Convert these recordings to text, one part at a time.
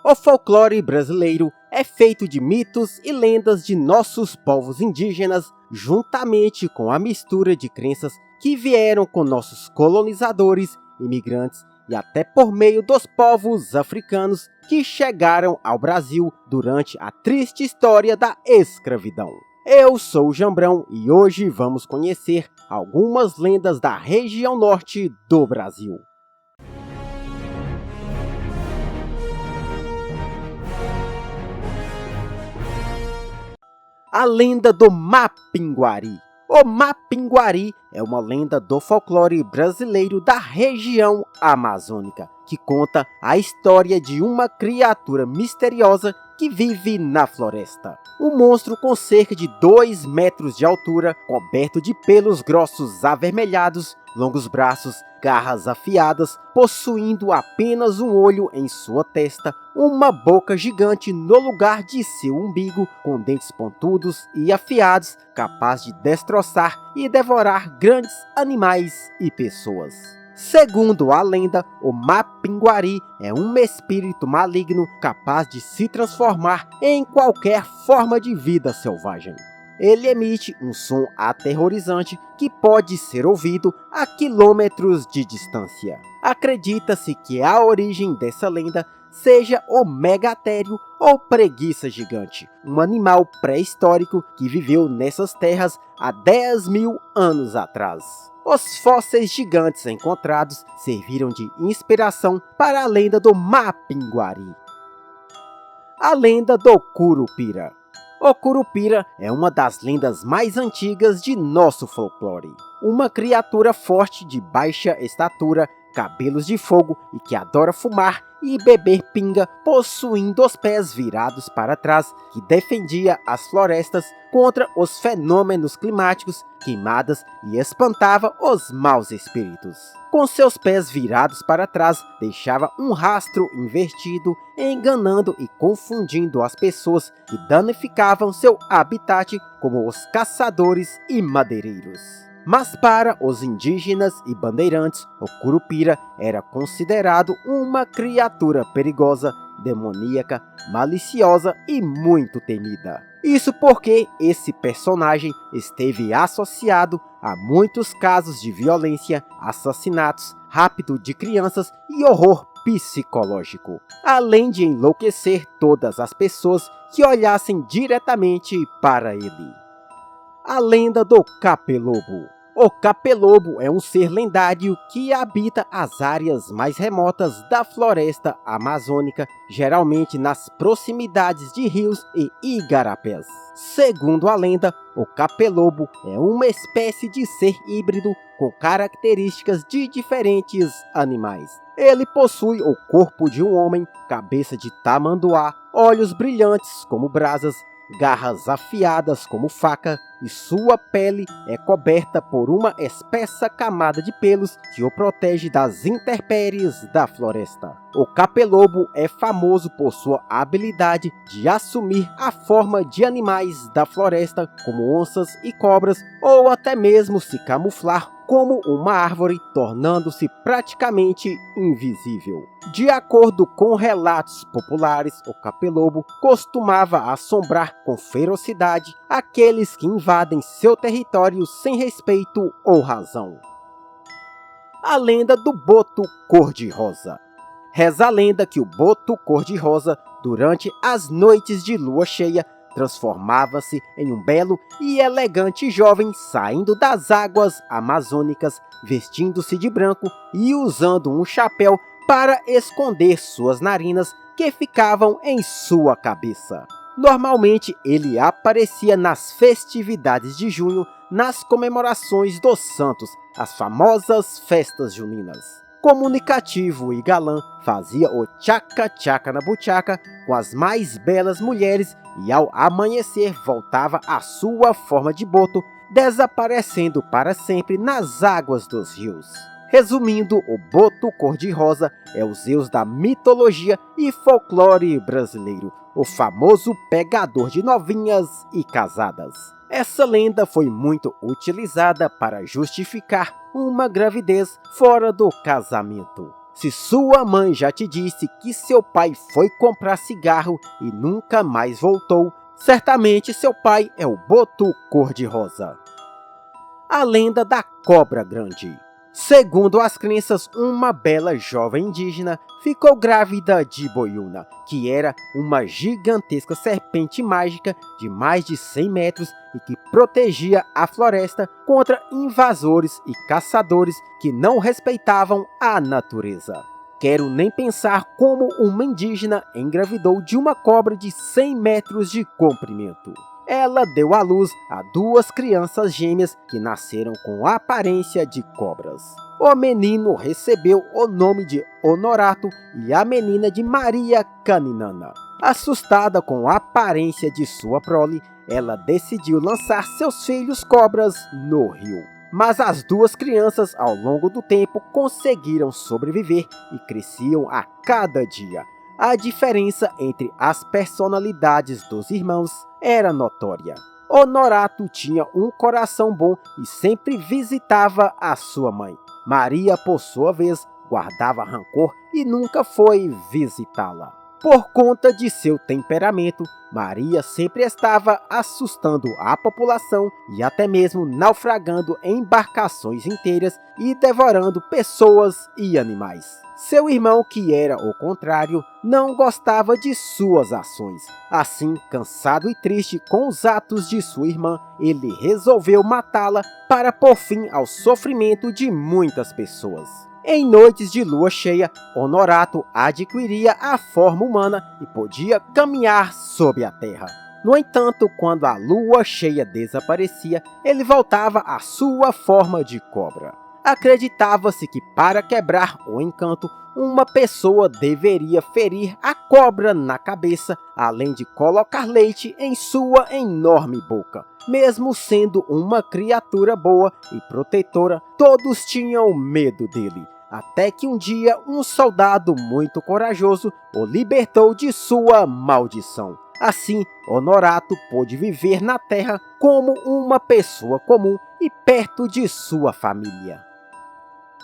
O folclore brasileiro é feito de mitos e lendas de nossos povos indígenas, juntamente com a mistura de crenças que vieram com nossos colonizadores, imigrantes e até por meio dos povos africanos que chegaram ao Brasil durante a triste história da escravidão. Eu sou o Jambrão e hoje vamos conhecer algumas lendas da região norte do Brasil. A lenda do Mapinguari. O Mapinguari é uma lenda do folclore brasileiro da região amazônica, que conta a história de uma criatura misteriosa que vive na floresta. Um monstro com cerca de 2 metros de altura, coberto de pelos grossos avermelhados, longos braços, garras afiadas, possuindo apenas um olho em sua testa, uma boca gigante no lugar de seu umbigo, com dentes pontudos e afiados, capaz de destroçar e devorar grandes animais e pessoas. Segundo a lenda, o Mapinguari é um espírito maligno capaz de se transformar em qualquer forma de vida selvagem. Ele emite um som aterrorizante que pode ser ouvido a quilômetros de distância. Acredita-se que a origem dessa lenda seja o megatério ou preguiça gigante, um animal pré-histórico que viveu nessas terras há 10.000 anos atrás. Os fósseis gigantes encontrados serviram de inspiração para a lenda do Mapinguari. A lenda do Curupira. O Curupira é uma das lendas mais antigas de nosso folclore. Uma criatura forte de baixa estatura, cabelos de fogo e que adora fumar e beber pinga, possuindo os pés virados para trás, que defendia as florestas contra os fenômenos climáticos, queimadas e espantava os maus espíritos. Com seus pés virados para trás, deixava um rastro invertido, enganando e confundindo as pessoas que danificavam seu habitat, como os caçadores e madeireiros. Mas para os indígenas e bandeirantes, o Curupira era considerado uma criatura perigosa, demoníaca, maliciosa e muito temida. Isso porque esse personagem esteve associado a muitos casos de violência, assassinatos, rapto de crianças e horror psicológico, além de enlouquecer todas as pessoas que olhassem diretamente para ele. A lenda do Capelobo. O Capelobo é um ser lendário que habita as áreas mais remotas da floresta amazônica, geralmente nas proximidades de rios e igarapés. Segundo a lenda, o Capelobo é uma espécie de ser híbrido com características de diferentes animais. Ele possui o corpo de um homem, cabeça de tamanduá, olhos brilhantes como brasas, garras afiadas como faca, e sua pele é coberta por uma espessa camada de pelos que o protege das intempéries da floresta. O Capelobo é famoso por sua habilidade de assumir a forma de animais da floresta, como onças e cobras, ou até mesmo se camuflar como uma árvore, tornando-se praticamente invisível. De acordo com relatos populares, o Capelobo costumava assombrar com ferocidade aqueles que invadem seu território sem respeito ou razão. A lenda do Boto Cor-de-Rosa. Reza a lenda que o Boto Cor-de-Rosa, durante as noites de lua cheia, transformava-se em um belo e elegante jovem saindo das águas amazônicas, vestindo-se de branco e usando um chapéu para esconder suas narinas que ficavam em sua cabeça. Normalmente ele aparecia nas festividades de junho, nas comemorações dos santos, as famosas festas juninas. Comunicativo e galã, fazia o tchaca-tchaca na buchaca com as mais belas mulheres e ao amanhecer voltava à sua forma de boto, desaparecendo para sempre nas águas dos rios. Resumindo, o Boto Cor-de-Rosa é o Zeus da mitologia e folclore brasileiro, o famoso pegador de novinhas e casadas. Essa lenda foi muito utilizada para justificar uma gravidez fora do casamento. Se sua mãe já te disse que seu pai foi comprar cigarro e nunca mais voltou, certamente seu pai é o Boto cor-de-rosa. A lenda da cobra grande. Segundo as crenças, uma bela jovem indígena ficou grávida de Boiuna, que era uma gigantesca serpente mágica de mais de 100 metros e que protegia a floresta contra invasores e caçadores que não respeitavam a natureza. Quero nem pensar como uma indígena engravidou de uma cobra de 100 metros de comprimento. Ela deu à luz a 2 crianças gêmeas que nasceram com a aparência de cobras. O menino recebeu o nome de Honorato e a menina de Maria Caninana. Assustada com a aparência de sua prole, ela decidiu lançar seus filhos cobras no rio. Mas as 2 crianças, ao longo do tempo, conseguiram sobreviver e cresciam a cada dia. A diferença entre as personalidades dos irmãos era notória. Honorato tinha um coração bom e sempre visitava a sua mãe. Maria, por sua vez, guardava rancor e nunca foi visitá-la. Por conta de seu temperamento, Maria sempre estava assustando a população e até mesmo naufragando embarcações inteiras e devorando pessoas e animais. Seu irmão, que era o contrário, não gostava de suas ações. Assim, cansado e triste com os atos de sua irmã, ele resolveu matá-la para pôr fim ao sofrimento de muitas pessoas. Em noites de lua cheia, Honorato adquiria a forma humana e podia caminhar sobre a terra. No entanto, quando a lua cheia desaparecia, ele voltava à sua forma de cobra. Acreditava-se que para quebrar o encanto, uma pessoa deveria ferir a cobra na cabeça, além de colocar leite em sua enorme boca. Mesmo sendo uma criatura boa e protetora, todos tinham medo dele. Até que um dia um soldado muito corajoso o libertou de sua maldição. Assim, Honorato pôde viver na terra como uma pessoa comum e perto de sua família.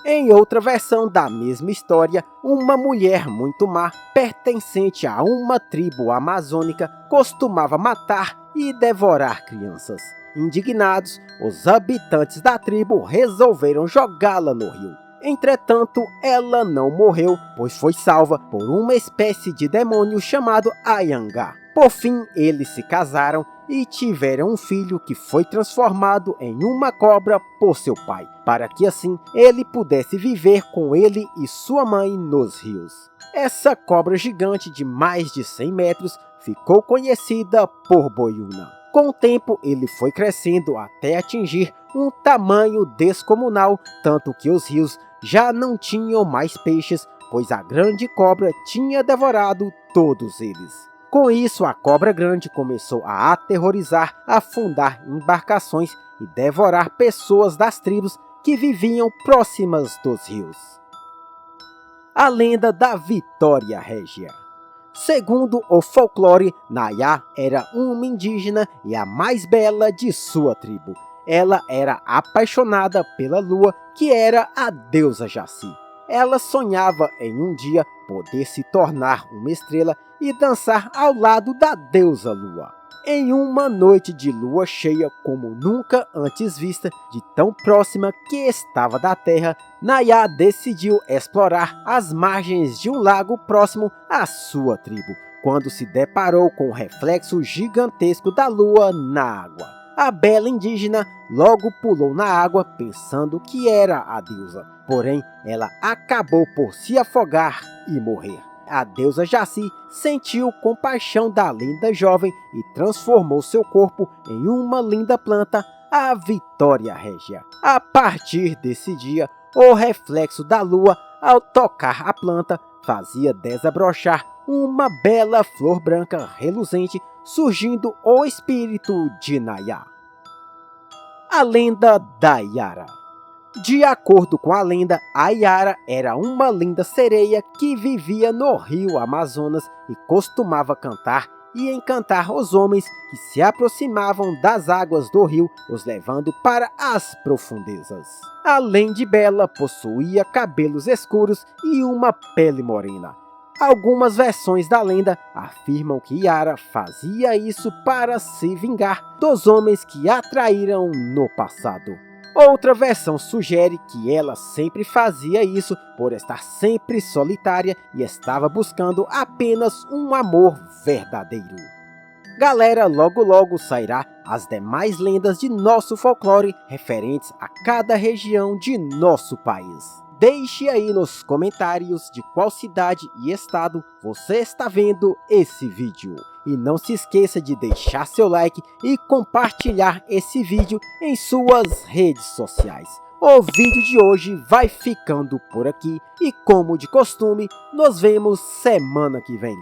Em outra versão da mesma história, uma mulher muito má, pertencente a uma tribo amazônica, costumava matar e devorar crianças. Indignados, os habitantes da tribo resolveram jogá-la no rio. Entretanto, ela não morreu, pois foi salva por uma espécie de demônio chamado Ayangá. Por fim, eles se casaram e tiveram um filho que foi transformado em uma cobra por seu pai, para que assim ele pudesse viver com ele e sua mãe nos rios. Essa cobra gigante de mais de 100 metros ficou conhecida por Boiuna. Com o tempo, ele foi crescendo até atingir um tamanho descomunal, tanto que os rios já não tinham mais peixes, pois a grande cobra tinha devorado todos eles. Com isso, a cobra grande começou a aterrorizar, afundar embarcações e devorar pessoas das tribos que viviam próximas dos rios. A lenda da Vitória Régia. Segundo o folclore, Nayá era uma indígena e a mais bela de sua tribo. Ela era apaixonada pela lua, que era a deusa Jaci. Ela sonhava em um dia poder se tornar uma estrela e dançar ao lado da deusa lua. Em uma noite de lua cheia como nunca antes vista, de tão próxima que estava da terra, Nayá decidiu explorar as margens de um lago próximo à sua tribo, quando se deparou com o reflexo gigantesco da lua na água. A bela indígena logo pulou na água pensando que era a deusa, porém ela acabou por se afogar e morrer. A deusa Jaci sentiu compaixão da linda jovem e transformou seu corpo em uma linda planta, a Vitória Régia. A partir desse dia, o reflexo da lua, ao tocar a planta, fazia desabrochar uma bela flor branca reluzente, surgindo o espírito de Nayá. A lenda da Yara. De acordo com a lenda, a Yara era uma linda sereia que vivia no rio Amazonas e costumava cantar e encantar os homens que se aproximavam das águas do rio, os levando para as profundezas. Além de bela, possuía cabelos escuros e uma pele morena. Algumas versões da lenda afirmam que Yara fazia isso para se vingar dos homens que a traíram no passado. Outra versão sugere que ela sempre fazia isso por estar sempre solitária e estava buscando apenas um amor verdadeiro. Galera, logo logo sairá as demais lendas de nosso folclore referentes a cada região de nosso país. Deixe aí nos comentários de qual cidade e estado você está vendo esse vídeo. E não se esqueça de deixar seu like e compartilhar esse vídeo em suas redes sociais. O vídeo de hoje vai ficando por aqui e, como de costume, nos vemos semana que vem.